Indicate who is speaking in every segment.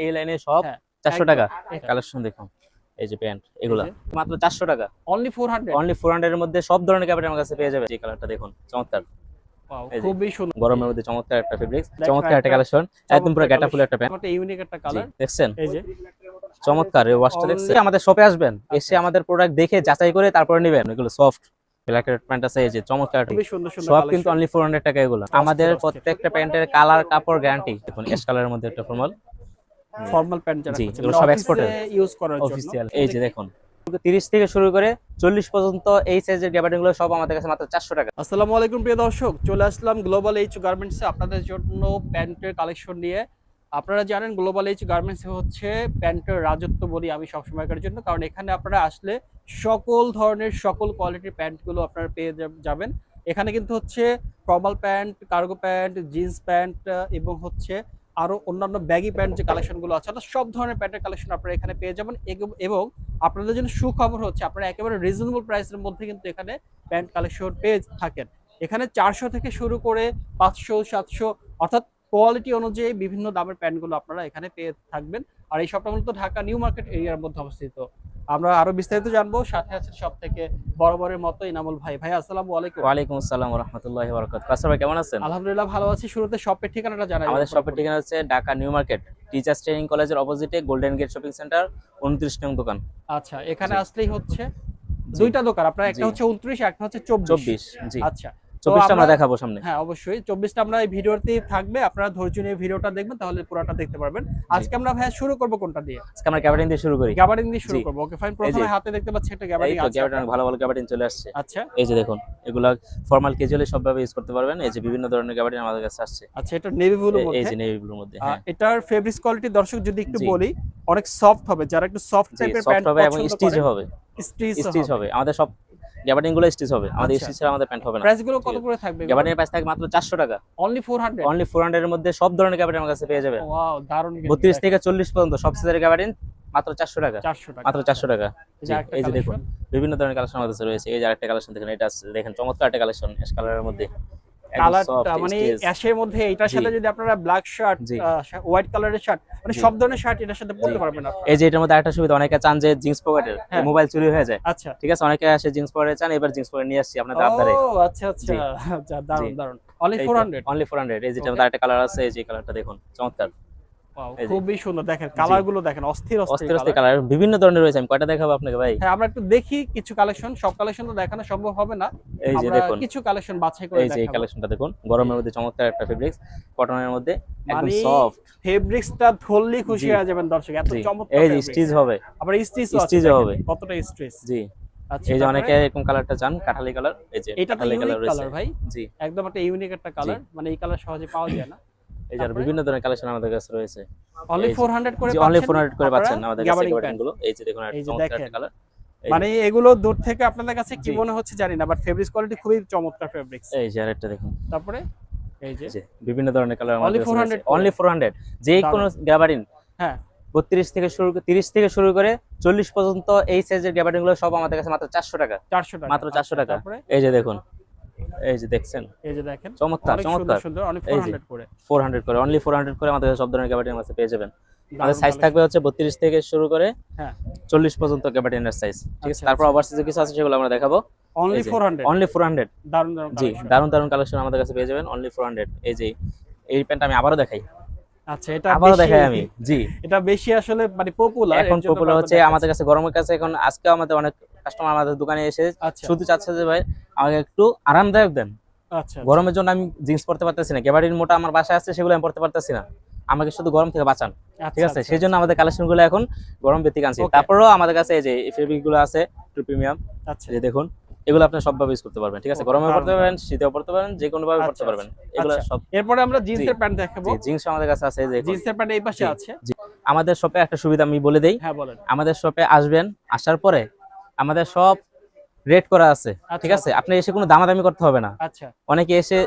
Speaker 1: এই লাইনে সব
Speaker 2: হ্যাঁ
Speaker 1: 400
Speaker 2: একদম
Speaker 1: টাকা
Speaker 2: এটা।
Speaker 1: কালেকশন দেখুন। এই যে প্যান্ট
Speaker 2: এই
Speaker 1: এগুলা
Speaker 2: যে
Speaker 1: মাত্র 400 টাকা।
Speaker 2: অনলি 400।
Speaker 1: অনলি 400 এর মধ্যে সব ধরনের কাপড় আমার কাছে পেয়ে যাবে। এই কালারটা দেখুন চমৎকার।
Speaker 2: ওয়াও
Speaker 1: এই যে
Speaker 2: খুবই সুন্দর।
Speaker 1: গরমের মধ্যে চমৎকার একটা ফেব্রিক্স,
Speaker 2: দেখেন
Speaker 1: চমৎকার একটা
Speaker 2: একটা
Speaker 1: কালেকশন, একদম পুরো
Speaker 2: চমৎকার
Speaker 1: গেটাফুল
Speaker 2: কালেকশন,
Speaker 1: একটা প্যান্ট।
Speaker 2: একটা ইউনিক একটা
Speaker 1: জি
Speaker 2: কালার।
Speaker 1: দেখছেন
Speaker 2: এই যে
Speaker 1: চমৎকার এই ওয়াশটা দেখছেন।
Speaker 2: অনলি
Speaker 1: আমাদের শপে আসবেন,
Speaker 2: আচ্ছা
Speaker 1: এসে আমাদের প্রোডাক্ট দেখে যাচাই করে তারপরে নেবেন। এগুলো সফট ব্ল্যাক প্যান্ট আছে, এই যে চমৎকার
Speaker 2: খুবই সুন্দর সুন্দর
Speaker 1: সব কিন্তু
Speaker 2: কালেকশন।
Speaker 1: অনলি 400 টাকা। এগুলো আমাদের
Speaker 2: অস্থির অস্থির
Speaker 1: প্রত্যেকটা প্যান্টের কালার কাপড় গ্যারান্টি। দেখুন অ্যাশ কালারের মধ্যে একটা ফর্মাল।
Speaker 2: ফর্মাল প্যান্ট যারা
Speaker 1: জি
Speaker 2: করছে
Speaker 1: এগুলো
Speaker 2: মানে
Speaker 1: সব
Speaker 2: অফিসে
Speaker 1: এক্সপোর্টের
Speaker 2: ইউজ করার জন্য।
Speaker 1: অফিসিয়াল। এই যে দেখুন 30 থেকে শুরু করে 40 পর্যন্ত এই সাইজের গ্যাবার্ডিন গুলো সব আমাদের কাছে মাত্র 400 টাকা।
Speaker 2: আসসালামু আলাইকুম প্রিয় দর্শক, চলে আসলাম গ্লোবাল এইচ গার্মেন্টসে আপনাদের জন্য প্যান্টের কালেকশন নিয়ে। আপনারা জানেন গ্লোবাল এইচ গার্মেন্টস হচ্ছে প্যান্টের রাজত্ব বলি আমি সবসময়কার জন্য, কারণ এখানে আপনারা আসলে সকল ধরনের সকল কোয়ালিটির প্যান্টগুলো আপনারা পেয়ে যাবেন। এখানে কিন্তু হচ্ছে formal pant, cargo pant, jeans pant এবং হচ্ছে আরো অন্যান্য ব্যাগি প্যান্ট যে কালেকশনগুলো আছে, অর্থাৎ সব ধরনের প্যান্টের কালেকশন আপনারা এখানে পেয়ে যাবেন। এবং আপনাদের জন্য সুখবর হচ্ছে আপনারা একেবারে রিজনেবল প্রাইসের মধ্যে কিন্তু এখানে প্যান্ট কালেকশন পেয়ে থাকেন। এখানে 400 থেকে শুরু করে 500, 700 অর্থাৎ কোয়ালিটি অনুযায়ী বিভিন্ন দামের প্যান্টগুলো আপনারা এখানে পেয়ে থাকবেন। আর এই শপটা মূলত ঢাকা নিউ মার্কেট এরিয়ার মধ্যে অবস্থিত। আমরা আরো বিস্তারিত জানবো, সাথে আছে সব থেকে বরাবরের মতো ইনামুল ভাই। ভাই আসসালামু আলাইকুম।
Speaker 1: ওয়ালাইকুম আসসালাম ওয়া রাহমাতুল্লাহি ওয়া বারাকাতুহু। কাসর ভাই কেমন আছেন?
Speaker 2: আলহামদুলিল্লাহ ভালো আছি। শুরুতে শপের ঠিকানাটা জানাই।
Speaker 1: আমাদের শপের ঠিকানা হচ্ছে Dhaka new market teachers training কলেজের অপোজিটে গোল্ডেন গেট শপিং সেন্টার 29 নং দোকান।
Speaker 2: আচ্ছা, এখানে
Speaker 1: জি
Speaker 2: আসলেই হচ্ছে
Speaker 1: জি
Speaker 2: দুইটা দোকান আপনার,
Speaker 1: জি
Speaker 2: একটা হচ্ছে 29, একটা হচ্ছে 24।
Speaker 1: 24 জি
Speaker 2: আচ্ছা, তো
Speaker 1: 24টা
Speaker 2: আমরা
Speaker 1: আমরা দেখাবো সামনে।
Speaker 2: হ্যাঁ অবশ্যই 24টা আমরা এই ভিডিওতেই থাকবে, আপনারা ধৈর্য নিয়ে ভিডিওটা দেখবেন তাহলে পুরোটা দেখতে পারবেন।
Speaker 1: জি
Speaker 2: আজকে আমরা ভাই শুরু করব কোনটা দিয়ে?
Speaker 1: আজকে আমরা গ্যাবার্ডিন দিয়ে শুরু করি।
Speaker 2: গ্যাবার্ডিং দিয়ে শুরু
Speaker 1: জি
Speaker 2: করব। Okay fine.
Speaker 1: এই যে
Speaker 2: প্রথমে হাতে দেখতে পাচ্ছি একটা
Speaker 1: এই
Speaker 2: গ্যাবার্ডিং
Speaker 1: তো
Speaker 2: আছে
Speaker 1: গ্যাবার্ডিন
Speaker 2: আপনার।
Speaker 1: ভালো ভালো গ্যাবার্ডিন চলে আসছে।
Speaker 2: আচ্ছা
Speaker 1: এই যে দেখুন এগুলা ফর্মাল ক্যাজুয়ালি সবভাবে ইউজ করতে পারবেন। এই যে বিভিন্ন ধরনের গ্যাবার্ডিন আমাদের কাছে আসছে।
Speaker 2: আচ্ছা, এটা নেভি ব্লুর
Speaker 1: এই
Speaker 2: মধ্যে।
Speaker 1: যে নেভি ব্লুর মধ্যে। হ্যাঁ
Speaker 2: এটার ফেব্রিক্স কোয়ালিটি দর্শক যদি একটু
Speaker 1: জি
Speaker 2: বলি, অনেক সফট হবে। যারা একটু সফট
Speaker 1: জি
Speaker 2: টাইপের
Speaker 1: সফট
Speaker 2: প্যান্ট
Speaker 1: হবে এবং
Speaker 2: পছন্দ
Speaker 1: স্টিচ
Speaker 2: করেন,
Speaker 1: হবে।
Speaker 2: স্টিচ
Speaker 1: স্টিচ
Speaker 2: হবে।
Speaker 1: হবে আমাদের সব গ্যাবার্ডিন গুলো স্টিচ হবে। আমাদের
Speaker 2: আচ্ছা,
Speaker 1: স্টিচ ছাড়া আমাদের প্যান্ট হবে না।
Speaker 2: প্রাইস গুলো
Speaker 1: ঠিক
Speaker 2: কত
Speaker 1: আছে
Speaker 2: করে থাকবে এগুলো?
Speaker 1: গ্যাবার্ডিনের প্রাইস থাকে মাত্র 400 টাকা।
Speaker 2: অনলি 400।
Speaker 1: অনলি 400 এর মধ্যে সব ধরনের গ্যাবার্ডিন আমার কাছে পেয়ে যাবেন।
Speaker 2: ওয়াও, দারুণ কিন্তু
Speaker 1: 32
Speaker 2: দেখেন।
Speaker 1: থেকে 40 পর্যন্ত সব সাইজের গ্যাবার্ডিন মাত্র 400 টাকা।
Speaker 2: 400 টাকা।
Speaker 1: মাত্র 400 টাকা।
Speaker 2: এই যে
Speaker 1: জি
Speaker 2: আরেকটা
Speaker 1: এই যে দেখুন
Speaker 2: কালেকশন।
Speaker 1: বিভিন্ন ধরনের কালেকশন আমাদের কাছে রয়েছে। এই যে আরেকটা কালেকশন দেখেন, এটা আছে দেখেন চমৎকার একটা কালেকশন অ্যাশ কালারের মধ্যে একদম
Speaker 2: কালারটা
Speaker 1: সফট
Speaker 2: মানে
Speaker 1: স্টিচ।
Speaker 2: অ্যাশের মধ্যে এটার
Speaker 1: জি
Speaker 2: সাথে যদি আপনারা ব্ল্যাক শার্ট,
Speaker 1: জি
Speaker 2: হোয়াইট কালারের শার্ট, মানে
Speaker 1: জি
Speaker 2: সব ধরনের শার্ট এটার সাথে
Speaker 1: জি
Speaker 2: পরতে পারবেন আপনারা।
Speaker 1: এই যে এটার মধ্যে আরেকটা সুবিধা, অনেকে চান যে জিন্স পকেটের
Speaker 2: হ্যাঁ
Speaker 1: মোবাইল চুরি হয়ে যায়।
Speaker 2: আচ্ছা।
Speaker 1: ঠিক আছে অনেকে আসে জিন্স পকেটে চান, এবার জিন্স পকেট নিয়ে আসছি আপনাদের
Speaker 2: ও
Speaker 1: আবদারে।
Speaker 2: আচ্ছা আচ্ছা
Speaker 1: জি
Speaker 2: আচ্ছা,
Speaker 1: জি
Speaker 2: দারুণ দারুণ। অনলি
Speaker 1: এই তো
Speaker 2: 400।
Speaker 1: অনলি 400। এই যেটার
Speaker 2: ওকে,
Speaker 1: মধ্যে আরেকটা কালার আছে, এই যে কালারটা দেখুন চমৎকার।
Speaker 2: ওয়াও
Speaker 1: এই যে
Speaker 2: খুবই সুন্দর। দেখেন
Speaker 1: জি
Speaker 2: কালার গুলো দেখেন, অস্থির অস্থির
Speaker 1: অস্থির অস্থির
Speaker 2: কালার।
Speaker 1: কালার বিভিন্ন ধরনের রয়েছে। আমি কয়টা দেখাবো আপনাকে ভাই?
Speaker 2: হ্যাঁ, আমরা একটু দেখি কিছু কালেকশন। সব কালেকশন তো দেখানো সম্ভব হবে না,
Speaker 1: এই যে
Speaker 2: আমরা
Speaker 1: দেখুন
Speaker 2: কিছু কালেকশন বাছাই করে
Speaker 1: এই যে এই
Speaker 2: দেখাবো।
Speaker 1: কালেকশনটা দেখুন
Speaker 2: এই
Speaker 1: গরমের
Speaker 2: যে
Speaker 1: মধ্যে চমৎকার একটা ফেব্রিক্স, কটনের মধ্যে একদম
Speaker 2: মানে
Speaker 1: সফট।
Speaker 2: ফেব্রিক্সটা ধরলেই খুশি
Speaker 1: জি
Speaker 2: হয়ে যাবেন দর্শক, এত
Speaker 1: জি
Speaker 2: চমৎকার
Speaker 1: এই যে
Speaker 2: ফেব্রিক্স।
Speaker 1: স্টিচ হবে।
Speaker 2: আবার স্টিচও আছে,
Speaker 1: স্টিচও
Speaker 2: দেখেন
Speaker 1: হবে।
Speaker 2: কতটা স্টিচ।
Speaker 1: জি
Speaker 2: আচ্ছা,
Speaker 1: এই যে
Speaker 2: তারপরে
Speaker 1: অনেকে এরকম কালারটা চান, কাঠালি কালার। এই যে
Speaker 2: এটা তো
Speaker 1: কাঠালি কালার
Speaker 2: ইউনিক
Speaker 1: রয়েছে।
Speaker 2: কালার ভাই,
Speaker 1: জি
Speaker 2: একদম একটা ইউনিক একটা
Speaker 1: জি
Speaker 2: কালার, মানে এই কালার সহজে পাওয়া যায় না।
Speaker 1: এই যে আর
Speaker 2: তারপরে
Speaker 1: বিভিন্ন ধরনের কালেকশন আমাদের কাছে রয়েছে।
Speaker 2: অনলি
Speaker 1: এই যে
Speaker 2: 400 করে
Speaker 1: জি অনলি
Speaker 2: পাচ্ছেন
Speaker 1: 400 করে
Speaker 2: আপনারা
Speaker 1: পাচ্ছেন আমাদের কাছে
Speaker 2: গ্যাবার্ডিং
Speaker 1: গ্যাবার্ডিন
Speaker 2: প্যান্ট।
Speaker 1: গুলো। এই যে দেখুন একটা
Speaker 2: এই যে
Speaker 1: চমৎকার
Speaker 2: দেখেন,
Speaker 1: একটা কালার। এই যে
Speaker 2: মানে এগুলো দূর থেকে আপনাদের কাছে কি
Speaker 1: জি
Speaker 2: মনে হচ্ছে জানি না, বাট ফেব্রিক্স কোয়ালিটি খুবই চমৎকার ফেব্রিক্স।
Speaker 1: এই যে আরেকটা দেখুন।
Speaker 2: তারপরে এই যে
Speaker 1: এই যে বিভিন্ন ধরনের কালার
Speaker 2: অনলি
Speaker 1: আমাদের কাছে রয়েছে।
Speaker 2: 400 করে।
Speaker 1: অনলি 400 যে কোনো
Speaker 2: দারুণ।
Speaker 1: গ্যাবার্ডিন
Speaker 2: হ্যাঁ
Speaker 1: 32 থেকে শুরু 30 থেকে শুরু করে 40 পর্যন্ত এই সাইজের গ্যাবার্ডিন গুলো সব আমাদের কাছে মাত্র 400 টাকা।
Speaker 2: 400 টাকা।
Speaker 1: মাত্র 400
Speaker 2: আচ্ছা,
Speaker 1: টাকা।
Speaker 2: তারপরে
Speaker 1: এই যে দেখুন এই যে দেখছেন
Speaker 2: এই যে দেখেন
Speaker 1: চমৎকার
Speaker 2: অনেক সুন্দর
Speaker 1: চমৎকার।
Speaker 2: সুন্দর, অনলি
Speaker 1: এই যে
Speaker 2: 400 করে।
Speaker 1: 400 করে অনলি 400 করে আমাদের কাছে সব ধরনের গ্যাবার্ডিন আছে পেয়ে যাবেন। আমাদের
Speaker 2: দারুণ
Speaker 1: সাইজ থাকবে
Speaker 2: কালেকশন।
Speaker 1: হচ্ছে 32 থেকে শুরু করে
Speaker 2: হ্যাঁ
Speaker 1: 40 পর্যন্ত গ্যাবার্ডিনের সাইজ। ঠিক আছে
Speaker 2: আচ্ছা
Speaker 1: তারপর
Speaker 2: আচ্ছা,
Speaker 1: ওভারসাইজে কিছু আছে সেগুলো আমরা দেখাবো।
Speaker 2: অনলি
Speaker 1: এই যে
Speaker 2: 400।
Speaker 1: অনলি 400
Speaker 2: দারুণ দারুণ
Speaker 1: জি
Speaker 2: কালেকশন।
Speaker 1: দারুন দারুন কালেকশন আমাদের কাছে পেয়ে যাবেন অনলি 400। এই যে এই প্যান্ট আমি আবারও দেখাই,
Speaker 2: আচ্ছা, এটা
Speaker 1: আবারও
Speaker 2: বেশি,
Speaker 1: দেখাই আমি। জি
Speaker 2: এটা বেশি আসলে মানে পপুলার,
Speaker 1: এখন
Speaker 2: এর জন্য
Speaker 1: পপুলার
Speaker 2: বারবার
Speaker 1: হচ্ছে
Speaker 2: দেখাচ্ছি।
Speaker 1: আমাদের কাছে গরমের কাছে। এখন আজকেও আমাদের অনেক কাস্টমার আমাদের দোকানে এসে
Speaker 2: আচ্ছা
Speaker 1: শুধু চাচ্ছে যে ভাই আমাকে একটু আরামদায়ক দেন।
Speaker 2: আচ্ছা আচ্ছা
Speaker 1: গরমের জন্য আমি জিন্স পরতে পারতেছি না, গ্যাবার্ডিন মোটা আমার বাসায় আছে সেগুলো আমি পরতে পারতেছি না, আমাকে শুধু গরম থেকে বাঁচান। ঠিক
Speaker 2: আচ্ছা
Speaker 1: আছে
Speaker 2: আচ্ছা
Speaker 1: সেই জন্য আমাদের কালেকশন গুলো এখন গরম ভিত্তিক আনছি।
Speaker 2: ওকে।
Speaker 1: তারপরেও আমাদের কাছে এই যে ফেব্রিক গুলো আছে একটু প্রিমিয়াম।
Speaker 2: আচ্ছা
Speaker 1: যে দেখুন এগুলো আপনি সবভাবে ইউজ করতে পারবেন। ঠিক আছে
Speaker 2: ওকে,
Speaker 1: গরমে
Speaker 2: দারুণ
Speaker 1: পড়তে
Speaker 2: দারুণ।
Speaker 1: পারবেন, শীতেও পড়তে পারবেন, যে কোনো ভাবে পড়তে
Speaker 2: আচ্ছা
Speaker 1: পারবেন। এগুলো
Speaker 2: আচ্ছা,
Speaker 1: সব
Speaker 2: এরপরে আমরা
Speaker 1: জি
Speaker 2: জিন্সের প্যান্ট দেখাবো।
Speaker 1: জি জিন্স আমাদের কাছে আছে। এই যে দেখুন
Speaker 2: জিন্সের প্যান্ট এই পাশে
Speaker 1: জি
Speaker 2: আছে।
Speaker 1: জি আমাদের শপে একটা সুবিধা আমি বলে দেই।
Speaker 2: হ্যাঁ বলেন।
Speaker 1: আমাদের শপে আসবেন, আসার পরে আমাদের সব রেট করা আছে। ঠিক
Speaker 2: আচ্ছা
Speaker 1: আছে আপনি এসে কোনো দামাদামি করতে হবে না।
Speaker 2: আচ্ছা,
Speaker 1: অনেকে এসে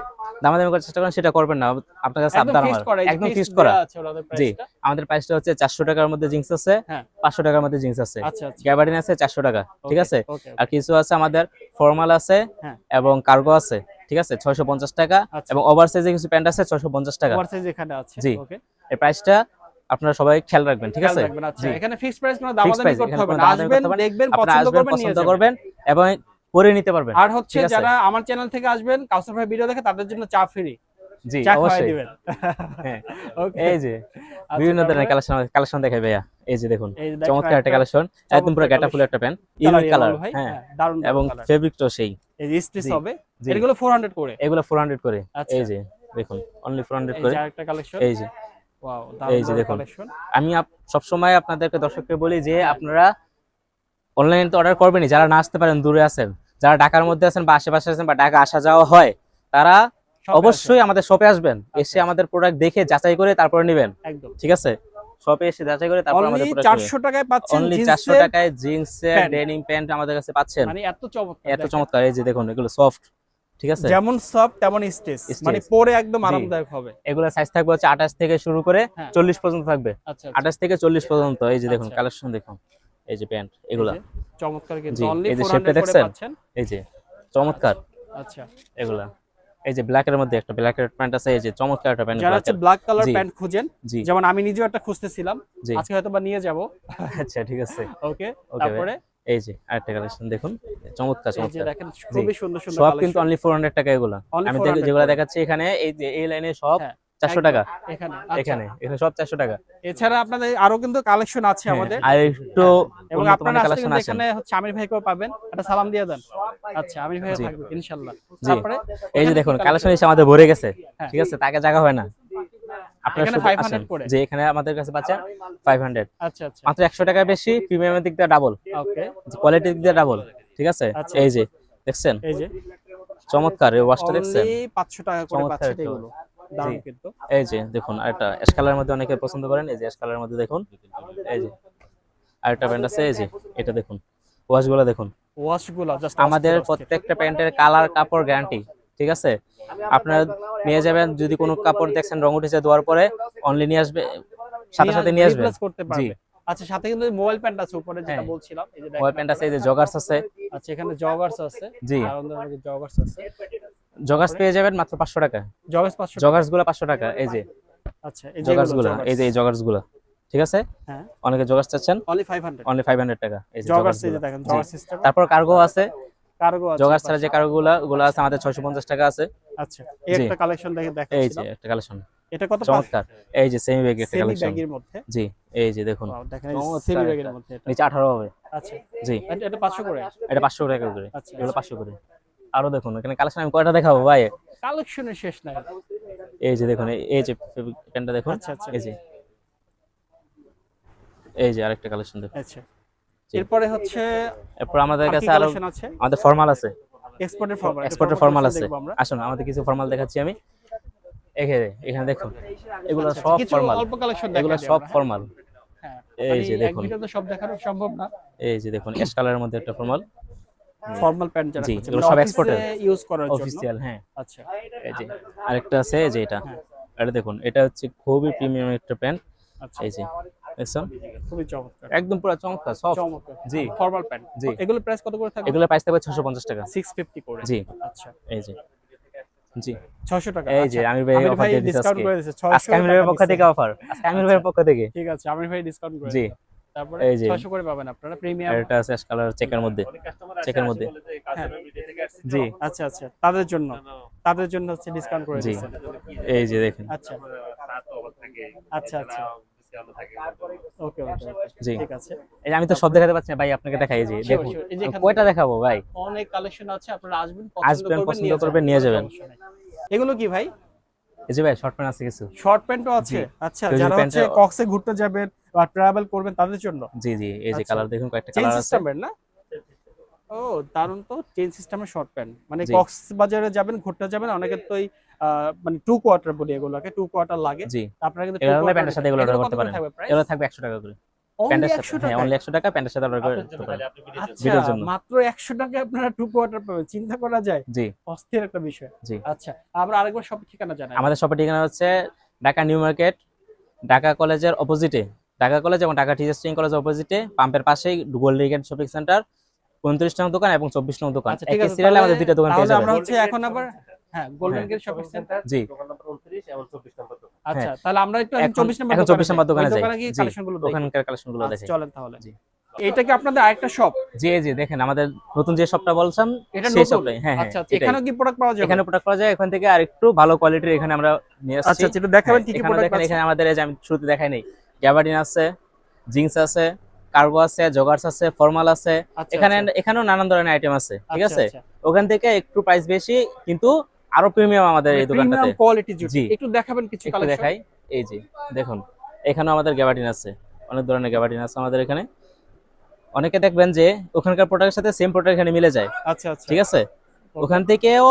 Speaker 1: দামাদামি করার চেষ্টা করেন, সেটা করবেন না। আপনার কাছে
Speaker 2: একদম
Speaker 1: আবদার আমার
Speaker 2: ফিক্সড করা, এই যে
Speaker 1: একদম
Speaker 2: ফিক্সড
Speaker 1: ফিক্সড করা।
Speaker 2: দেয়া আছে ওনাদের
Speaker 1: জি
Speaker 2: প্রাইসটা।
Speaker 1: আমাদের প্রাইসটা হচ্ছে 400 টাকার মধ্যে জিন্স আছে,
Speaker 2: হ্যাঁ
Speaker 1: 500 টাকার মধ্যে জিন্স আছে,
Speaker 2: আচ্ছা আচ্ছা,
Speaker 1: গ্যাবার্ডিন আছে 400 টাকা। ঠিক
Speaker 2: ওকে
Speaker 1: আছে
Speaker 2: ওকে
Speaker 1: আর কিছু আছে আমাদের ফর্মাল আছে
Speaker 2: হ্যাঁ
Speaker 1: এবং কার্গো আছে। ঠিক আছে 650 টাকা
Speaker 2: আচ্ছা,
Speaker 1: এবং ওভারসাইজে কিছু প্যান্ট আছে 650 টাকা।
Speaker 2: ওভার সাইজ এখানে আছে।
Speaker 1: জি
Speaker 2: ওকে
Speaker 1: এই প্রাইসটা আপনারা সবাই খেয়াল রাখবেন, ঠিক
Speaker 2: খেয়াল
Speaker 1: আছে?
Speaker 2: রাখবেন। আচ্ছা,
Speaker 1: জি,
Speaker 2: এখানে ফিক্সড প্রাইস কোনো
Speaker 1: ফিক্স
Speaker 2: দামাদামি
Speaker 1: প্রাইস,
Speaker 2: করতে
Speaker 1: এখানে
Speaker 2: হবে
Speaker 1: কোনো
Speaker 2: না।
Speaker 1: দামাদামি
Speaker 2: আসবেন,
Speaker 1: করতে হবে না।
Speaker 2: দেখবেন,
Speaker 1: আপনারা
Speaker 2: পছন্দ
Speaker 1: আসবেন,
Speaker 2: করবেন, নিয়ে
Speaker 1: পছন্দ
Speaker 2: যাবেন।
Speaker 1: করবেন এবং পরে নিতে পারবেন,
Speaker 2: আর হচ্ছে
Speaker 1: ঠিক আছে?
Speaker 2: যারা আমার চ্যানেল থেকে আসবেন, কাউসার ভাই ভিডিও দেখে তাদের জন্য চা ফ্রি।
Speaker 1: জি,
Speaker 2: চা খাওয়াই
Speaker 1: অবশ্যই।
Speaker 2: দিবেন।
Speaker 1: হ্যাঁ,
Speaker 2: ওকে।
Speaker 1: এই যে
Speaker 2: আচ্ছা,
Speaker 1: বিভিন্ন ধরনের
Speaker 2: তারপরে
Speaker 1: কালেকশন দেখাই ভাইয়া। এই যে দেখুন,
Speaker 2: এই যে দেখেন
Speaker 1: চমৎকার একটা কালেকশন, একদম পুরো
Speaker 2: চমৎকার
Speaker 1: গেটা ফুল
Speaker 2: কালেকশন।
Speaker 1: একটা প্যান্ট,
Speaker 2: কি
Speaker 1: ইউনিক
Speaker 2: কালার
Speaker 1: কালার,
Speaker 2: এগুলো ভাই?
Speaker 1: হ্যাঁ,
Speaker 2: হ্যাঁ, দারুণ
Speaker 1: এবং
Speaker 2: কালার।
Speaker 1: ফেব্রিকটাও সেই।
Speaker 2: এই যে স্টিচ
Speaker 1: জি,
Speaker 2: হবে।
Speaker 1: জি,
Speaker 2: এগুলো 400 করে।
Speaker 1: এগুলো 400 করে।
Speaker 2: আচ্ছা,
Speaker 1: এই যে দেখুন, অনলি 400
Speaker 2: এই
Speaker 1: করে।
Speaker 2: যে আরেকটা কালেকশন।
Speaker 1: এই যে,
Speaker 2: ওয়াও,
Speaker 1: এই
Speaker 2: দারুণ
Speaker 1: যে
Speaker 2: দারুণ
Speaker 1: দেখুন,
Speaker 2: কালেকশন।
Speaker 1: আমি সবসময় আপনাদেরকে দর্শককে বলি যে
Speaker 2: হ্যাঁ,
Speaker 1: আপনারা অনলাইনে তো অর্ডার করবেনই, যারা না আসতে পারেন, দূরে আছেন, যারা ঢাকার মধ্যে আছেন বা আশেপাশে আছেন বা ঢাকা আসা যাওয়া হয়, তারা
Speaker 2: শপে আসেন।
Speaker 1: অবশ্যই আমাদের শপে আসবেন, এসে
Speaker 2: আচ্ছা,
Speaker 1: আমাদের প্রোডাক্ট দেখে যাচাই করে তারপরে নেবেন,
Speaker 2: একদম।
Speaker 1: ঠিক আছে? শপে এসে যাচাই করে তারপর
Speaker 2: অনলি
Speaker 1: আমাদের প্রোডাক্ট নেবেন।
Speaker 2: 400 টাকায় পাচ্ছেন
Speaker 1: অনলি 400
Speaker 2: জিন্সের
Speaker 1: টাকায় জিন্সের
Speaker 2: প্যান্ট।
Speaker 1: ডেনিম প্যান্ট আমাদের কাছে পাচ্ছেন,
Speaker 2: মানে এত চমৎকার
Speaker 1: এত
Speaker 2: দেখেন।
Speaker 1: চমৎকার। এই যে দেখুন, এগুলো সফট, ঠিক আছে?
Speaker 2: যেমন সফট তেমন স্টেজ, মানে
Speaker 1: স্টেজ,
Speaker 2: পরে একদম
Speaker 1: জি,
Speaker 2: আরামদায়ক হবে।
Speaker 1: এগুলো সাইজ থাকবে হচ্ছে 28 থেকে শুরু করে
Speaker 2: হ্যাঁ,
Speaker 1: 40 পর্যন্ত থাকবে।
Speaker 2: আচ্ছা, আচ্ছা।
Speaker 1: 28 থেকে 40 পর্যন্ত। এই যে দেখুন
Speaker 2: আচ্ছা।
Speaker 1: কালেকশন দেখুন, এই যে প্যান্ট
Speaker 2: এই
Speaker 1: এগুলা,
Speaker 2: যে চমৎকার, কিন্তু
Speaker 1: জি,
Speaker 2: অনলি
Speaker 1: এই যে
Speaker 2: 400
Speaker 1: শেপটা
Speaker 2: করে
Speaker 1: দেখছেন,
Speaker 2: পাচ্ছেন।
Speaker 1: এই যে চমৎকার
Speaker 2: আচ্ছা,
Speaker 1: এগুলা। এই যে ব্ল্যাক এর মধ্যে একটা ব্ল্যাক এর প্যান্ট আছে, এই যে চমৎকার একটা প্যান্ট,
Speaker 2: যারা
Speaker 1: ব্ল্যাক
Speaker 2: হচ্ছে
Speaker 1: এর।
Speaker 2: ব্ল্যাক কালার
Speaker 1: জি,
Speaker 2: প্যান্ট খুঁজেন,
Speaker 1: জি,
Speaker 2: যেমন আমি নিজেও একটা খুঁজতেছিলাম,
Speaker 1: জি,
Speaker 2: আজকে হয়তো বা নিয়ে যাব।
Speaker 1: আচ্ছা, ঠিক আছে।
Speaker 2: ওকে,
Speaker 1: ওকে ভাই,
Speaker 2: তারপরে
Speaker 1: এই যে আরেকটা কালেকশন দেখুন, চমৎকার
Speaker 2: এই যে
Speaker 1: চমৎকার।
Speaker 2: দেখেন
Speaker 1: জি,
Speaker 2: খুবই সুন্দর সুন্দর
Speaker 1: সব কিন্তু
Speaker 2: কালেকশন।
Speaker 1: অনলি 400 টাকা এগুলা।
Speaker 2: অনলি
Speaker 1: আমি
Speaker 2: 400
Speaker 1: যেগুলা
Speaker 2: করে।
Speaker 1: দেখাচ্ছি এখানে, এই যে এই লাইনে সব
Speaker 2: হ্যাঁ,
Speaker 1: 400
Speaker 2: একদম
Speaker 1: টাকা।
Speaker 2: এখানে। আচ্ছা,
Speaker 1: এখানে এখানে সব 400 টাকা।
Speaker 2: এছাড়া আপনাদের আরো কিন্তু কালেকশন আছে
Speaker 1: হ্যাঁ,
Speaker 2: আমাদের।
Speaker 1: আর একটু
Speaker 2: হ্যাঁ, এবং
Speaker 1: উন্নত
Speaker 2: আপনারা
Speaker 1: মানের
Speaker 2: আসলে
Speaker 1: কালেকশন
Speaker 2: কিন্তু
Speaker 1: আসেন।
Speaker 2: এখানে হচ্ছে আমির ভাইকেও পাবেন। একটা সালাম দিয়ে দেন। আচ্ছা, আমির ভাইও
Speaker 1: জি,
Speaker 2: থাকবে ইনশাআল্লাহ।
Speaker 1: জি,
Speaker 2: তারপরে
Speaker 1: এই যে
Speaker 2: এখানে কি
Speaker 1: দেখুন কালেকশন
Speaker 2: কালেকশন?
Speaker 1: এসে আমাদের ভরে গেছে,
Speaker 2: হ্যাঁ,
Speaker 1: ঠিক আছে? টাকা জায়গা হয় না, আপনারা
Speaker 2: এখানে
Speaker 1: শুধু
Speaker 2: 500
Speaker 1: আসেন।
Speaker 2: করে।
Speaker 1: যে এখানে আমাদের কাছে পাচ্ছেন 500,
Speaker 2: আচ্ছা, আচ্ছা।
Speaker 1: মাত্র 100 টাকা বেশি, প্রিমিয়ামের দিক দিয়ে ডাবল,
Speaker 2: ওকে,
Speaker 1: কোয়ালিটির দিক দিয়ে ডাবল, ঠিক আছে?
Speaker 2: আচ্ছা,
Speaker 1: এই
Speaker 2: আচ্ছা।
Speaker 1: যে দেখছেন,
Speaker 2: এই যে
Speaker 1: চমৎকার এই ওয়াশটা
Speaker 2: অনলি
Speaker 1: দেখছেন,
Speaker 2: 500 টাকা করে
Speaker 1: চমৎকার
Speaker 2: পাচ্ছেন
Speaker 1: একটা
Speaker 2: এগুলো।
Speaker 1: জি,
Speaker 2: দারুণ কিন্তু।
Speaker 1: এই যে দেখুন আরেকটা অ্যাশ কালারের মধ্যে অনেকে পছন্দ করেন, এই যে অ্যাশ কালারের মধ্যে দেখুন, এই যে আরেকটা প্যান্ট আছে, এই যে এটা দেখুন, ওয়াশগুলো দেখুন।
Speaker 2: ওয়াশগুলো জাস্ট
Speaker 1: আমাদের
Speaker 2: অস্থির, অস্থির।
Speaker 1: প্রত্যেকটা প্যান্টের কালার কাপড় গ্যারান্টি, ঠিক আছে? আপনারা নিয়ে যাবেন, যদি কোনো কাপড় দেখছেন রং উঠেছে, দেওয়ার পরে অনলি নিয়ে আসবে, সাথে সাথে নিয়ে আসবেন।
Speaker 2: রিপ্লেস করতে
Speaker 1: জি,
Speaker 2: পারবে। আচ্ছা, সাথে কিন্তু মোবাইল প্যান্ট আছে উপরে, যেটা
Speaker 1: হ্যাঁ,
Speaker 2: বলছিলাম। এই যে
Speaker 1: ওয়াই
Speaker 2: দেখেন
Speaker 1: প্যান্ট আছে,
Speaker 2: আপনারা।
Speaker 1: এই যে জগার্স আছে,
Speaker 2: আচ্ছা, এখানে জগার্স আছে।
Speaker 1: জি,
Speaker 2: আর অন্য জগার্স আছে।
Speaker 1: জগার্স
Speaker 2: তারপরে
Speaker 1: পেয়ে যাবেন মাত্র 500 টাকা।
Speaker 2: জগার্স 500 টাকা।
Speaker 1: জগার্স গুলা 500 টাকা, এই যে
Speaker 2: আচ্ছা, এই যে
Speaker 1: জগার্স
Speaker 2: এগুলো
Speaker 1: গুলা, এই যে এই জগার্স গুলা, ঠিক আছে?
Speaker 2: হ্যাঁ,
Speaker 1: অনেকে জগার্স চাচ্ছেন,
Speaker 2: অনলি 500।
Speaker 1: অনলি 500 টাকা, এই যে
Speaker 2: জগার্স,
Speaker 1: জগার্স
Speaker 2: এই যে
Speaker 1: গুলা।
Speaker 2: দেখেন
Speaker 1: জি,
Speaker 2: জগার্স সিস্টেম।
Speaker 1: তারপর কার্গো আছে,
Speaker 2: কার্গো আছে
Speaker 1: জগার্স ছাড়া
Speaker 2: পাশে।
Speaker 1: যে কার্গো গুলা আছে আমাদের 650 টাকা আছে।
Speaker 2: আচ্ছা, এই
Speaker 1: জি,
Speaker 2: একটা কালেকশন
Speaker 1: এই যে
Speaker 2: দেখাচ্ছিলাম।
Speaker 1: একটা কালেকশন,
Speaker 2: এটা কত পাঁচ?
Speaker 1: চমৎকার। এই যে সেমি ব্যাগ একটা
Speaker 2: সেমি
Speaker 1: কালেকশন,
Speaker 2: ব্যাগের মধ্যে।
Speaker 1: জি, এই যে দেখুন,
Speaker 2: ওয়াও, দেখেন
Speaker 1: চমৎকার
Speaker 2: সেমি ব্যাগের
Speaker 1: একটা।
Speaker 2: মধ্যে এটা।
Speaker 1: নিচে 18 হবে।
Speaker 2: আচ্ছা,
Speaker 1: জি,
Speaker 2: এটা 500 করে।
Speaker 1: এটা 500 টাকা করে,
Speaker 2: আচ্ছা,
Speaker 1: এগুলো 500 করে। আরো দেখুন এখানে কালেকশন আমি কয়টা দেখাবো ভাই?
Speaker 2: কালেকশনের শেষ নাই।
Speaker 1: এই যে দেখুন, এই যে প্যান্টটা দেখুন,
Speaker 2: আচ্ছা, আচ্ছা,
Speaker 1: এই যে, এই যে আরেকটা কালেকশন দেখুন।
Speaker 2: আচ্ছা।
Speaker 1: জি,
Speaker 2: এরপরে হচ্ছে
Speaker 1: এরপর আমাদের
Speaker 2: আর কি
Speaker 1: কাছে আরো
Speaker 2: কালেকশন আছে?
Speaker 1: আমাদের ফর্মাল আছে,
Speaker 2: এক্সপোর্টের ফরমাল।
Speaker 1: এক্সপোর্টের ফর্মাল আছে।
Speaker 2: দেখবো আমরা।
Speaker 1: আসুন আমাদের কিছু ফর্মাল দেখাচ্ছি আমি। এখানে এখানে দেখুন, এগুলো
Speaker 2: আচ্ছা,
Speaker 1: সব
Speaker 2: কিছু
Speaker 1: ফর্মাল,
Speaker 2: অল্প কালেকশন
Speaker 1: এগুলো
Speaker 2: দেখাই দিই
Speaker 1: সব
Speaker 2: আমরা।
Speaker 1: ফর্মাল।
Speaker 2: হ্যাঁ,
Speaker 1: এই যে
Speaker 2: এক
Speaker 1: দেখুন,
Speaker 2: ভিডিওতে সব দেখানো সম্ভব না।
Speaker 1: এই যে দেখুন অ্যাশ কালারের মধ্যে একটা ফর্মাল,
Speaker 2: ফর্মাল প্যান্ট যারা
Speaker 1: জি,
Speaker 2: খুঁজছেন,
Speaker 1: এগুলো
Speaker 2: মানে
Speaker 1: সব
Speaker 2: অফিসে
Speaker 1: এক্সপোর্টের,
Speaker 2: ইউজ করার জন্য।
Speaker 1: অফিসিয়াল, হ্যাঁ।
Speaker 2: আচ্ছা,
Speaker 1: এই যে আরেকটা আছে, এই যে এটা,
Speaker 2: হ্যাঁ,
Speaker 1: এটা দেখুন, এটা হচ্ছে খুবই প্রিমিয়াম একটা প্যান্ট,
Speaker 2: আচ্ছা।
Speaker 1: এই যে দেখছেন,
Speaker 2: খুবই চমৎকার।
Speaker 1: একদম পুরো চমৎকার সফট।
Speaker 2: চমৎকার।
Speaker 1: জি,
Speaker 2: ফর্মাল প্যান্ট।
Speaker 1: জি,
Speaker 2: এগুলো প্রাইস কত করে থাকবে?
Speaker 1: এগুলো প্রাইস থাকবে 650 টাকা।
Speaker 2: 650 করে।
Speaker 1: জি,
Speaker 2: আচ্ছা,
Speaker 1: এই যে, জি,
Speaker 2: 600 টাকা।
Speaker 1: এই যে
Speaker 2: আচ্ছা,
Speaker 1: আমির ভাই
Speaker 2: আমির
Speaker 1: অফার
Speaker 2: ভাই
Speaker 1: দিয়ে দিচ্ছে
Speaker 2: ডিসকাউন্ট
Speaker 1: আজকে।
Speaker 2: করে দিয়েছে।
Speaker 1: আজকে
Speaker 2: 600
Speaker 1: আমির
Speaker 2: টাকা
Speaker 1: ভাইয়ের পক্ষ
Speaker 2: দিচ্ছে।
Speaker 1: থেকে অফার, আজকে আমির ভাইয়ের পক্ষ থেকে।
Speaker 2: ঠিক আছে, আমির ভাই ডিসকাউন্ট করে
Speaker 1: জি,
Speaker 2: দিয়েছে। তারপরে
Speaker 1: এই যে
Speaker 2: 600 করে পাবেন আপনারা প্রিমিয়াম।
Speaker 1: আর এটা আছে অ্যাশ কালার চেকের মধ্যে, চেকের মধ্যে,
Speaker 2: হ্যাঁ,
Speaker 1: জি,
Speaker 2: আচ্ছা, আচ্ছা, তাদের জন্য হচ্ছে ডিসকাউন্ট করে
Speaker 1: জি,
Speaker 2: দিয়েছে।
Speaker 1: এই যে দেখেন,
Speaker 2: আচ্ছা, আচ্ছা, আচ্ছা, ওকে, ওকে,
Speaker 1: জি,
Speaker 2: ঠিক আছে।
Speaker 1: এই যে আমি তো সব দেখাতে পাচ্ছি না ভাই, আপনাকে দেখাই, এই যে
Speaker 2: Sure,
Speaker 1: দেখুন,
Speaker 2: sure, এই যে এখান
Speaker 1: কয়টা
Speaker 2: থেকে
Speaker 1: দেখাবো ভাই?
Speaker 2: অনেক কালেকশন আছে, আপনারা আসবেন,
Speaker 1: আসবেন, পছন্দ
Speaker 2: নিয়ে
Speaker 1: করবেন, নিয়ে যাবেন।
Speaker 2: সমস্যা নেই। এগুলো কি ভাই?
Speaker 1: এই যে ভাই শর্ট প্যান্ট আছে কিছু,
Speaker 2: শর্ট প্যান্টও আছে?
Speaker 1: জি,
Speaker 2: আচ্ছা,
Speaker 1: কেউ যদি
Speaker 2: যারা হচ্ছে
Speaker 1: প্যান্টটা-
Speaker 2: কক্সে ঘুরতে যাবেন বা ট্রাভেল করবেন তাদের জন্য।
Speaker 1: জি, জি, এই যে
Speaker 2: আচ্ছা।
Speaker 1: কালার দেখুন, কয়েকটা
Speaker 2: চেইন
Speaker 1: কালার আছে,
Speaker 2: সিস্টেমের না? ও, দারুণ তো। চেইন সিস্টেমের শর্ট প্যান্ট, মানে
Speaker 1: জি,
Speaker 2: কক্সবাজারে যাবেন, ঘুরতে যাবেন, অনেকে তো এই মানে 2 কোয়ার্টার বলি এগুলোকে, 2 কোয়ার্টার লাগে।
Speaker 1: জি,
Speaker 2: আপনারা কিন্তু 2
Speaker 1: এগুলো হলে
Speaker 2: কোয়ার্টার
Speaker 1: প্যান্টের সাথে এগুলো অর্ডার করতে পারেন,
Speaker 2: থাকবে প্রাইস?
Speaker 1: এগুলো থাকবে 100 টাকা করে,
Speaker 2: অনলি
Speaker 1: প্যান্টের
Speaker 2: 100
Speaker 1: সাথে, হ্যাঁ,
Speaker 2: টাকা।
Speaker 1: অনলি 100 টাকা, প্যান্টের সাথে অর্ডার করতে পারেন
Speaker 2: আচ্ছা,
Speaker 1: ভিডিওর জন্য।
Speaker 2: মাত্র 100 টাকায় আপনারা 2 কোয়ার্টার পাবেন, চিন্তা করা যায়?
Speaker 1: জি,
Speaker 2: অস্থির একটা বিষয়।
Speaker 1: জি,
Speaker 2: আচ্ছা, আমরা আরেকবার সব ঠিকানা জানাই।
Speaker 1: আমাদের শপের ঠিকানা হচ্ছে ঢাকা নিউ মার্কেট, ঢাকা কলেজের অপোজিটে, ঢাকা কলেজ এবং ঢাকা টিচার্স ট্রেনিং কলেজের অপোজিটে, পাম্পের পাশেই গোল্ড রিগেট শপিং সেন্টার, 29 নং দোকান এবং 24 নং দোকান,
Speaker 2: আচ্ছা, ঠিক
Speaker 1: একই
Speaker 2: আছে,
Speaker 1: সিরিয়ালে আমাদের দুইটা দোকান পেয়ে
Speaker 2: তাহলে
Speaker 1: যাবেন।
Speaker 2: আমরা হচ্ছে এখন আবার, হ্যাঁ, গোল্ডেন
Speaker 1: হ্যাঁ,
Speaker 2: গেট শপিং সেন্টার।
Speaker 1: জি,
Speaker 3: দোকান নাম্বার 29 এবং 24 নম্বর দোকান।
Speaker 2: আচ্ছা তাহলে আমরা একটু
Speaker 1: এখন
Speaker 2: 24 নম্বর
Speaker 1: এখন 24 নম্বর দোকানে যাই।
Speaker 2: দোকানে গিয়ে
Speaker 1: জি,
Speaker 2: কালেকশন গুলো দেখি।
Speaker 1: ওখানকার কালেকশন গুলো
Speaker 2: আচ্ছা,
Speaker 1: দেখে।
Speaker 2: চলেন তাহলে।
Speaker 1: জি।
Speaker 2: এটা কি আপনাদের আরেকটা শপ?
Speaker 1: জি, জি, দেখেন আমাদের নতুন যে শপটা বলছেন
Speaker 2: এটা
Speaker 1: সেই
Speaker 2: নতুন?
Speaker 1: শপটাই। হ্যাঁ, হ্যাঁ,
Speaker 2: আচ্ছা আচ্ছা,
Speaker 1: এটাই।
Speaker 2: এখানেও কি প্রোডাক্ট পাওয়া যাবে?
Speaker 1: এখানে প্রোডাক্ট পাওয়া যায়, এখান থেকে আরেকটু ভালো কোয়ালিটির এখানে আমরা নিয়ে
Speaker 2: আচ্ছা
Speaker 1: আসছি।
Speaker 2: আচ্ছা, একটু দেখাবেন কি কি
Speaker 1: এখানে
Speaker 2: প্রোডাক্ট
Speaker 1: দেখেন,
Speaker 2: আছে?
Speaker 1: এখানে আমাদের এই যে আমি শুরুতে দেখাই নাই, গ্যাবার্ডিন আছে, জিন্স আছে, কার্গো আছে, জগার্স আছে, ফর্মাল আছে।
Speaker 2: আচ্ছা,
Speaker 1: এখানে
Speaker 2: আচ্ছা।
Speaker 1: এখানেও নানান ধরনের আইটেম আছে, ঠিক
Speaker 2: আচ্ছা,
Speaker 1: আছে?
Speaker 2: আচ্ছা।
Speaker 1: ওখান থেকে একটু প্রাইস বেশি, কিন্তু আরো প্রিমিয়াম আমাদের এই
Speaker 2: প্রিমিয়াম
Speaker 1: দোকানটাতে।
Speaker 2: কোয়ালিটি জুতো।
Speaker 1: জি,
Speaker 2: একটু দেখাবেন কিছু
Speaker 1: একটু
Speaker 2: কালেকশন?
Speaker 1: দেখাই। এই যে দেখুন, এখানেও আমাদের গ্যাবার্ডিন আছে, অনেক ধরনের গ্যাবার্ডিন আছে আমাদের এখানে। অনেকে দেখবেন যে ওখানকার প্রোডাক্টের সাথে সেম প্রোডাক্ট এখানে মিলে যায়,
Speaker 2: আচ্ছা আচ্ছা,
Speaker 1: ঠিক আছে? ওখান থেকেও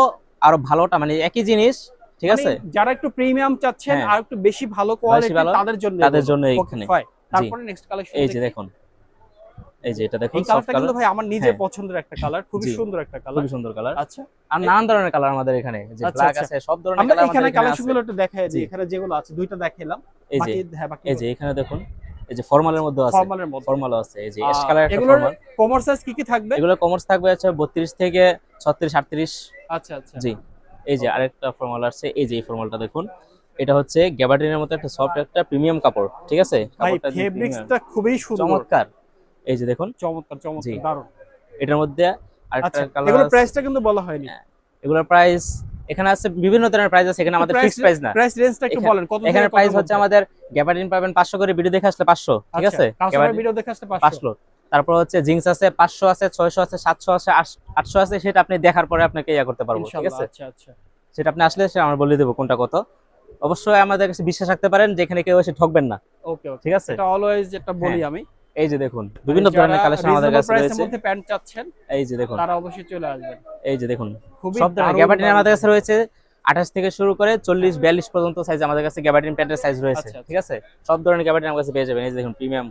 Speaker 1: আরো ভালোটা, মানে একই জিনিস, ঠিক
Speaker 2: মানে
Speaker 1: আছে?
Speaker 2: যারা একটু প্রিমিয়াম চাচ্ছেন
Speaker 1: হ্যাঁ,
Speaker 2: আর একটু বেশি ভালো কোয়ালিটি
Speaker 1: ভালো,
Speaker 2: তাদের জন্য
Speaker 1: তাদের
Speaker 2: এগুলো।
Speaker 1: জন্য
Speaker 2: ওকে,
Speaker 1: এখানে।
Speaker 2: ফাইন।
Speaker 1: জি,
Speaker 2: তারপরে নেক্সট কালেকশন
Speaker 1: এই যে
Speaker 2: দেখি।
Speaker 1: দেখুন, এই যে এটা দেখুন,
Speaker 2: এই
Speaker 1: সফট
Speaker 2: কালারটা
Speaker 1: কালার।
Speaker 2: কিন্তু ভাই আমার নিজের
Speaker 1: হ্যাঁ,
Speaker 2: পছন্দের একটা কালার, খুবই
Speaker 1: জি,
Speaker 2: সুন্দর একটা কালার।
Speaker 1: খুবই সুন্দর কালার।
Speaker 2: আচ্ছা,
Speaker 1: আর নানান ধরনের কালার আমাদের এখানে, যে
Speaker 2: আচ্ছা,
Speaker 1: ব্ল্যাক
Speaker 2: আচ্ছা।
Speaker 1: আছে, সব ধরনের
Speaker 2: আমরা
Speaker 1: কালার
Speaker 2: এখানে
Speaker 1: আমাদের এখানে
Speaker 2: কালেকশন
Speaker 1: আছে।
Speaker 2: গুলো একটু দেখাই যে
Speaker 1: জি,
Speaker 2: এখানে যেগুলো আছে দুইটা দেখাইলাম।
Speaker 1: এই যে,
Speaker 2: বাকি হ্যাঁ বাকি
Speaker 1: এই যে এখানে দেখুন, এই যে ফর্মালের মধ্যে আছে,
Speaker 2: ফর্মালের মধ্যে।
Speaker 1: ফর্মালও আছে, এই যে অ্যাশ কালার একটা
Speaker 2: এগুলোর
Speaker 1: ফর্মাল।
Speaker 2: কমার সাইজ কি কি থাকবে?
Speaker 1: এগুলো কমার্স থাকবে হচ্ছে 32 থেকে 36, 38।
Speaker 2: আচ্ছা আচ্ছা,
Speaker 1: জি, এই যে আরেকটা ফর্মাল আছে, এই যে এই ফর্মালটা দেখুন, এটা হচ্ছে গ্যাবার্ডিনের মতো একটা সফট একটা প্রিমিয়াম কাপড়, ঠিক আছে?
Speaker 2: ভাই
Speaker 1: কাপড়টা যে premium,
Speaker 2: ফেব্রিক্সটা খুবই সুন্দর,
Speaker 1: চমৎকার। এই যে দেখুন,
Speaker 2: চমৎকার
Speaker 1: জি,
Speaker 2: চমৎকার, দারুণ।
Speaker 1: এটার মধ্যে আরেকটা
Speaker 2: আচ্ছা,
Speaker 1: কালার
Speaker 2: এগুলোর
Speaker 1: আছে।
Speaker 2: প্রাইসটা কিন্তু বলা হয়নি।
Speaker 1: এগুলোর প্রাইস এখানে আছে, বিভিন্ন ধরনের প্রাইস আছে, এখানে আমাদের ফিক্সড প্রাইস না।
Speaker 2: প্রাইস রেঞ্জটা একটু বলেন, কত থেকে
Speaker 1: এখানে
Speaker 2: কত
Speaker 1: প্রাইস হচ্ছে
Speaker 2: মধ্যে?
Speaker 1: আমাদের গ্যাবার্ডিন পাবেন 500 করে, ভিডিও দেখে আসলে 500, ঠিক
Speaker 2: আচ্ছা,
Speaker 1: আছে?
Speaker 2: কাস্টমার
Speaker 1: গ্যাবার্ডিন
Speaker 2: ভিডিও দেখে আসলে 500।
Speaker 1: 500। তারপর হচ্ছে জিন্স আছে 500 আছে, 600 আছে, 700 আছে, 800 আছে, সেটা আপনি দেখার পরে আপনাকে ইয়া করতে পারবো, ঠিক
Speaker 2: ইনশাআল্লাহ।
Speaker 1: আছে?
Speaker 2: আচ্ছা আচ্ছা,
Speaker 1: সেটা আপনি আসলে সেটা আমরা বলে দেবো কোনটা কত। অবশ্যই আমাদের কাছে বিশ্বাস রাখতে পারেন, যেখানে কেউ এসে ঠকবেন না,
Speaker 2: ওকে ওকে,
Speaker 1: ঠিক আছে?
Speaker 2: এটা অলওয়েজ যেটা বলি আমি,
Speaker 1: এই যে দেখুন, বিভিন্ন ধরনের কালেকশন আমাদের কাছে
Speaker 2: প্রাইসের
Speaker 1: রয়েছে।
Speaker 2: মধ্যে প্যান্ট চাচ্ছেন
Speaker 1: এই যে দেখুন,
Speaker 2: তারা অবশ্যই চলে আসবেন।
Speaker 1: এই যে দেখুন,
Speaker 2: খুবই
Speaker 1: সব ধরনের
Speaker 2: দারুণ
Speaker 1: গ্যাবার্ডিন
Speaker 2: দারুণ।
Speaker 1: আমাদের কাছে রয়েছে। 28 থেকে শুরু করে 40, 42 পর্যন্ত সাইজ আমাদের কাছে গ্যাবার্ডিন প্যান্টের সাইজ রয়েছে,
Speaker 2: আচ্ছা, আচ্ছা।
Speaker 1: ঠিক আছে? সব ধরনের গ্যাবার্ডিন আমাদের কাছে পেয়ে যাবেন। এই যে দেখুন প্রিমিয়াম,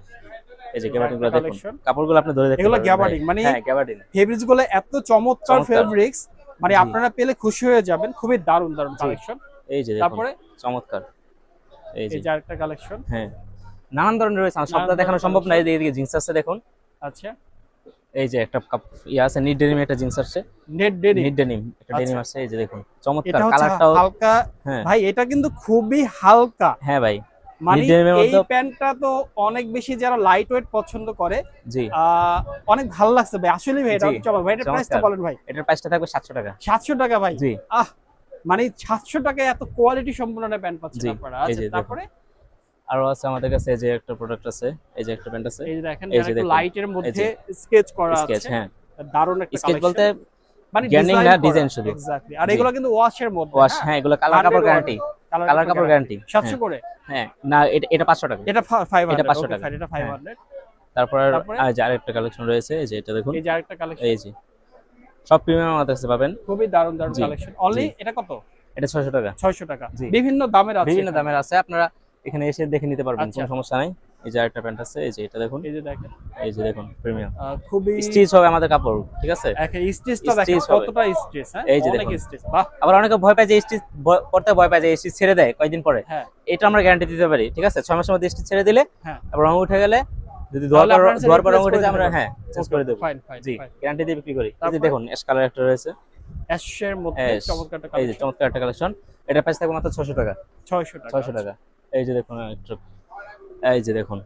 Speaker 1: এই যে গ্যাবার্ডিন গুলো দেখুন,
Speaker 2: কালেকশন,
Speaker 1: কাপড়গুলো আপনি ধরে দেখতে
Speaker 2: এগুলো
Speaker 1: পারবেন।
Speaker 2: গ্যাবার্ডিন,
Speaker 1: ভাই।
Speaker 2: মানে
Speaker 1: হ্যাঁ, গ্যাবার্ডিন।
Speaker 2: ফেব্রিক্স গুলো এত চমৎকার
Speaker 1: চমৎকার।
Speaker 2: ফেব্রিক্স, মানে
Speaker 1: জি।
Speaker 2: আপনারা পেলে খুশি হয়ে যাবেন। খুবই দারুণ দারুণ
Speaker 1: জি।
Speaker 2: কালেকশন।
Speaker 1: এই যে দেখুন,
Speaker 2: তারপরে
Speaker 1: চমৎকার। এই যে,
Speaker 2: এই যে আরেকটা কালেকশন।
Speaker 1: হ্যাঁ, নানান ধরনের রয়েছে, আমার সবটা
Speaker 2: নানান
Speaker 1: দেখানো
Speaker 2: ধরনের
Speaker 1: সম্ভব না।
Speaker 2: collection।
Speaker 1: এইদিকে জিন্স আছে দেখুন,
Speaker 2: আচ্ছা,
Speaker 1: এই যে একটা ইয়া আছে, নিট ডেনিম একটা জিন্স আছে,
Speaker 2: নেট ডেনিম।
Speaker 1: নিট ডেনিম একটা
Speaker 2: আচ্ছা।
Speaker 1: ডেনিম আছে, এই যে দেখুন, চমৎকার
Speaker 2: এটা হচ্ছে
Speaker 1: কালারটাও।
Speaker 2: হালকা,
Speaker 1: হ্যাঁ,
Speaker 2: ভাই এটা কিন্তু খুবই হালকা,
Speaker 1: হ্যাঁ ভাই,
Speaker 2: মানে
Speaker 1: নিট ডেনিমের
Speaker 2: এই
Speaker 1: মধ্যে।
Speaker 2: প্যান্টটা তো অনেক বেশি যারা লাইট ওয়েট পছন্দ করে
Speaker 1: জি,
Speaker 2: অনেক ভালো লাগছে ভাই, আসলে ভাই এটা
Speaker 1: জি,
Speaker 2: অনেক চমৎকার। ভাই এটার প্রাইসটা
Speaker 1: চমৎকার।
Speaker 2: বলেন ভাই।
Speaker 1: এটার প্রাইসটা থাকবে 700 টাকা।
Speaker 2: 700 টাকা ভাই।
Speaker 1: জি,
Speaker 2: মানে 700 টাকায় এত কোয়ালিটি সম্পন্ন একটা প্যান্ট পাচ্ছেন
Speaker 1: জি,
Speaker 2: আপনারা।
Speaker 1: এই
Speaker 2: আচ্ছা,
Speaker 1: যে দেখুন।
Speaker 2: তারপরে
Speaker 1: আরো আছে আমাদের কাছে, এই যে একটা প্রোডাক্ট আছে, এই যে একটা প্যান্ট আছে,
Speaker 2: এই যে দেখেন,
Speaker 1: এই
Speaker 2: যারা
Speaker 1: যে
Speaker 2: একটু
Speaker 1: দেখুন,
Speaker 2: লাইটের
Speaker 1: এই
Speaker 2: মধ্যে
Speaker 1: যে
Speaker 2: স্কেচ করা
Speaker 1: স্কেচ।
Speaker 2: আছে,
Speaker 1: হ্যাঁ,
Speaker 2: দারুণ একটা
Speaker 1: স্কেচ বলতে
Speaker 2: মানে
Speaker 1: গ্যার্নিং
Speaker 2: ডিজাইন
Speaker 1: না,
Speaker 2: করা।
Speaker 1: ডিজাইন শুধু।
Speaker 2: এক্স্যাক্টলি। আর
Speaker 1: জি।
Speaker 2: এগুলো কিন্তু ওয়াশের মধ্যে,
Speaker 1: ওয়াশ, হ্যাঁ, এগুলো কালার কাপড়
Speaker 2: 100
Speaker 1: গ্যারান্টি, কালার কাপড় গ্যারান্টি।
Speaker 2: 700 করে।
Speaker 1: হ্যাঁ, না, এটা 500 টাকা।
Speaker 2: এটা 500,
Speaker 1: এটা 500
Speaker 2: ওকে
Speaker 1: টাকা।
Speaker 2: ফাইন, এটা
Speaker 1: হ্যাঁ।
Speaker 2: 500।
Speaker 1: তারপর
Speaker 2: তারপরে?
Speaker 1: আর যে আরেকটা কালেকশন রয়েছে, এই যে এটা দেখুন,
Speaker 2: এই যে আরেকটা কালেকশন,
Speaker 1: এই যে সব প্রিমিয়াম আমাদের কাছে পাবেন।
Speaker 2: খুবই দারুণ দারুণ
Speaker 1: জি,
Speaker 2: কালেকশন। অনলি
Speaker 1: জি।
Speaker 2: এটা কত?
Speaker 1: এটা 600 টাকা।
Speaker 2: 600 টাকা।
Speaker 1: জি।
Speaker 2: বিভিন্ন দামের আছে,
Speaker 1: বিভিন্ন
Speaker 2: এখানে।
Speaker 1: দামের আছে, আপনারা এখানে এসে দেখে নিতে পারবেন,
Speaker 2: আচ্ছা।
Speaker 1: কোনো সমস্যা নাই। এই যে আরেকটা প্যান্ট আছে, এই যে এটা দেখুন,
Speaker 2: এই যে দেখেন,
Speaker 1: এই যে দেখুন প্রিমিয়াম
Speaker 2: খুবই
Speaker 1: স্টিচ হবে আমাদের কাপড়, ঠিক আছে?
Speaker 2: স্টিচটা দেখেন
Speaker 1: স্টিচ হবে।
Speaker 2: কতটা স্টিচ, হ্যাঁ,
Speaker 1: এই যে
Speaker 2: অনেক
Speaker 1: দেখুন।
Speaker 2: স্টিচ। বাহ,
Speaker 1: আবার অনেকে ভয় পায় যে স্টিচ করতে ভয় পায় যে স্টিচ ছেড়ে দেয় কয়েকদিন পরে,
Speaker 2: হ্যাঁ
Speaker 1: এটা আমরা গ্যারান্টি দিতে পারি, ঠিক আছে? 6 মাসের মধ্যে স্টিচ ছেড়ে দিলে,
Speaker 2: হ্যাঁ,
Speaker 1: আবার রং উঠে গেলে, যদি
Speaker 2: তাহলে আপনারা
Speaker 1: ধোয়ার পর রং
Speaker 2: replace
Speaker 1: উঠে
Speaker 2: করে
Speaker 1: যায়, আমরা
Speaker 2: দিতে
Speaker 1: হ্যাঁ চেঞ্জ করে দেবো।
Speaker 2: ফাইন ফাইন
Speaker 1: জি,
Speaker 2: ফাইন।
Speaker 1: গ্যারান্টি দিয়ে বিক্রি করি। এই যে
Speaker 2: তারপরে?
Speaker 1: দেখুন অ্যাশ কালার একটা রয়েছে,
Speaker 2: অ্যাশের মধ্যে
Speaker 1: অ্যাশ,
Speaker 2: চমৎকার একটা
Speaker 1: এই যে
Speaker 2: কালেকশন।
Speaker 1: চমৎকার একটা কালেকশন। এটা প্রাইস থাকবে মাত্র 600 টাকা।
Speaker 2: 600 টাকা।
Speaker 1: 600 টাকা। এই যে দেখুন একটু, এই যে দেখুন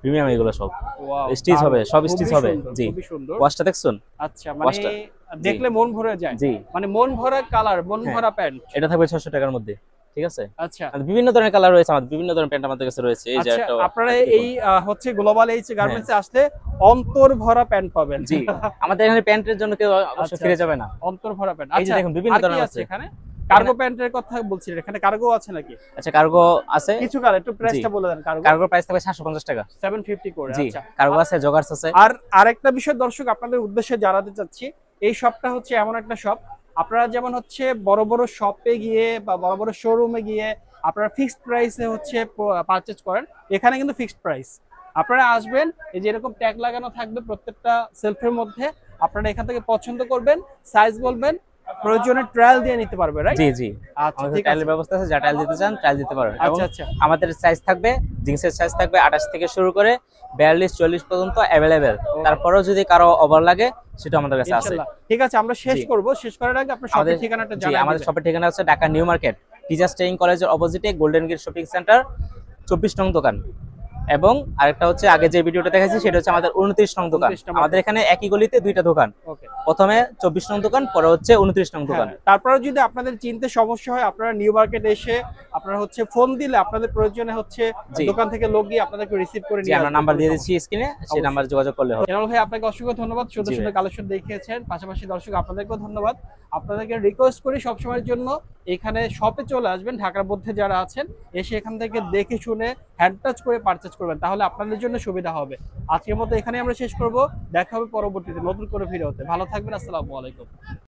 Speaker 1: প্রিমিয়াম, এগুলো সব
Speaker 2: ওয়াও,
Speaker 1: স্টিচ হবে, সব
Speaker 2: খুবই
Speaker 1: স্টিচ হবে।
Speaker 2: সুন্দর,
Speaker 1: জি,
Speaker 2: খুবই সুন্দর।
Speaker 1: ওয়াশটা দেখছেন?
Speaker 2: আচ্ছা, মানে
Speaker 1: ওয়াশটা,
Speaker 2: দেখলে মন ভরে যায়,
Speaker 1: জি,
Speaker 2: মানে মন ভরা কালার, মন
Speaker 1: হ্যাঁ।
Speaker 2: ভরা প্যান্ট।
Speaker 1: এটা থাকবে 600 টাকার মধ্যে, ঠিক আছে?
Speaker 2: আচ্ছা
Speaker 1: আর বিভিন্ন ধরনের কালার রয়েছে, আমাদের বিভিন্ন ধরনের প্যান্ট আমাদের কাছে রয়েছে। এই যে
Speaker 2: আচ্ছা,
Speaker 1: একটা,
Speaker 2: আপনারা
Speaker 1: দেখুন।
Speaker 2: এই হচ্ছে গ্লোবাল এইচ গার্মেন্টসে আসলে অন্তর ভরা প্যান্ট পাবেন।
Speaker 1: জি, আমাদের এখানে প্যান্টের জন্য কেউ অবশ্যই
Speaker 2: আচ্ছা,
Speaker 1: ফিরে যাবে না।
Speaker 2: অন্তর ভরা প্যান্ট।
Speaker 1: এই যে
Speaker 2: আচ্ছা,
Speaker 1: দেখুন বিভিন্ন
Speaker 2: আর কি
Speaker 1: ধরনের
Speaker 2: আছে
Speaker 1: আছে।
Speaker 2: এখানে? কার্গো প্যান্টের কথা বলছিলেন, এখানে কার্গো আছে নাকি?
Speaker 1: আচ্ছা, কার্গো আছে,
Speaker 2: কিছু কালার একটু প্রাইসটা বলে দেন। কার্গো
Speaker 1: কার্গোর প্রাইস থাকবে 750 টাকা।
Speaker 2: 750 করে।
Speaker 1: জি,
Speaker 2: আচ্ছা,
Speaker 1: কার্গো আছে, জগার্স আছে।
Speaker 2: আর আরেকটা বিষয় দর্শক আপনাদের উদ্দেশ্যে জানাতে চাচ্ছি, এই শপটা হচ্ছে এমন একটা শপ, আপনারা যেমন হচ্ছে বড় বড় শপে গিয়ে বা বড় বড় শোরুমে গিয়ে আপনারা ফিক্সড প্রাইসে হচ্ছে পারচেজ করেন, এখানে কিন্তু ফিক্সড প্রাইস। আপনারা আসবেন, এই যে এরকম ট্যাগ লাগানো থাকবে প্রত্যেকটা সেলফের মধ্যে, আপনারা এখান থেকে পছন্দ করবেন, সাইজ বলবেন, প্রয়োজনে ট্রায়াল দিয়ে নিতে পারবে, রাইট?
Speaker 1: জি, জি,
Speaker 2: আচ্ছা,
Speaker 1: আমাদের
Speaker 2: ঠিক আছে।
Speaker 1: ট্রায়ালের ব্যবস্থা আছে, যা ট্রায়াল দিতে চান ট্রায়াল দিতে পারেন। এবং
Speaker 2: আচ্ছা আচ্ছা,
Speaker 1: আমাদের সাইজ থাকবে, জিন্সের সাইজ থাকবে 28 থেকে শুরু করে 42, 40 পর্যন্ত অ্যাভেলেবেল। তারপরেও যদি কারো ওভার লাগে, সেটা আমাদের কাছে আছে।
Speaker 2: ইনশাআল্লাহ। ঠিক আছে, আমরা শেষ
Speaker 1: জি।
Speaker 2: করব। শেষ করার আগে আপনার শপের
Speaker 1: আমাদের
Speaker 2: ঠিকানাটা
Speaker 1: জি,
Speaker 2: জানাই
Speaker 1: আমাদের
Speaker 2: দিবেন।
Speaker 1: শপের ঠিকানা হচ্ছে Dhaka new market, teachers training কলেজের অপোজিটে গোল্ডেন গেট শপিং সেন্টার 24 নং দোকান। এবং আরেকটা হচ্ছে আগে যে ভিডিওটা দেখাচ্ছি সেটা হচ্ছে আমাদের 29 নং দোকান।
Speaker 2: 29 নম্বর।
Speaker 1: আমাদের এখানে একই গলিতে দুইটা দোকান,
Speaker 2: ওকে।
Speaker 1: প্রথমে 24 নং দোকান, পরে হচ্ছে 29 নং দোকান।
Speaker 2: তারপরে যদি আপনাদের চিনতে সমস্যা হয়, আপনারা নিউ মার্কেট এসে আপনারা হচ্ছে ফোন দিলে আপনাদের প্রয়োজনে হচ্ছে
Speaker 1: জি।
Speaker 2: দোকান থেকে লোক গিয়ে আপনাদেরকে রিসিভ করে
Speaker 1: জি,
Speaker 2: নিয়ে
Speaker 1: আমরা
Speaker 2: আসবে,
Speaker 1: নাম্বার
Speaker 2: কোনো
Speaker 1: দিয়ে
Speaker 2: সমস্যা
Speaker 1: দিচ্ছি স্ক্রিনে, সেই নাম্বারে যোগাযোগ করলে হবে।
Speaker 2: এনামুল ভাই, আপনাকে অসংখ্য ধন্যবাদ, সুন্দর
Speaker 1: জি
Speaker 2: সুন্দর
Speaker 1: ভাই।
Speaker 2: কালেকশন দেখিয়েছেন। পাশাপাশি দর্শক আপনাদেরকেও ধন্যবাদ। আপনাদেরকে রিকোয়েস্ট করি সবসময়ের জন্য এখানে শপে চলে আসবেন, ঢাকার মধ্যে যারা আছেন এসে এখান থেকে দেখে শুনে হ্যান্ড টাচ করে পারচেজ করবেন, তাহলে আপনাদের জন্য সুবিধা হবে। আজকের মতো এখানে আমরা শেষ করব, দেখা হবে পরবর্তীতে নতুন করে ভিডিওতে। ভালো থাকবেন, আসসালামু আলাইকুম।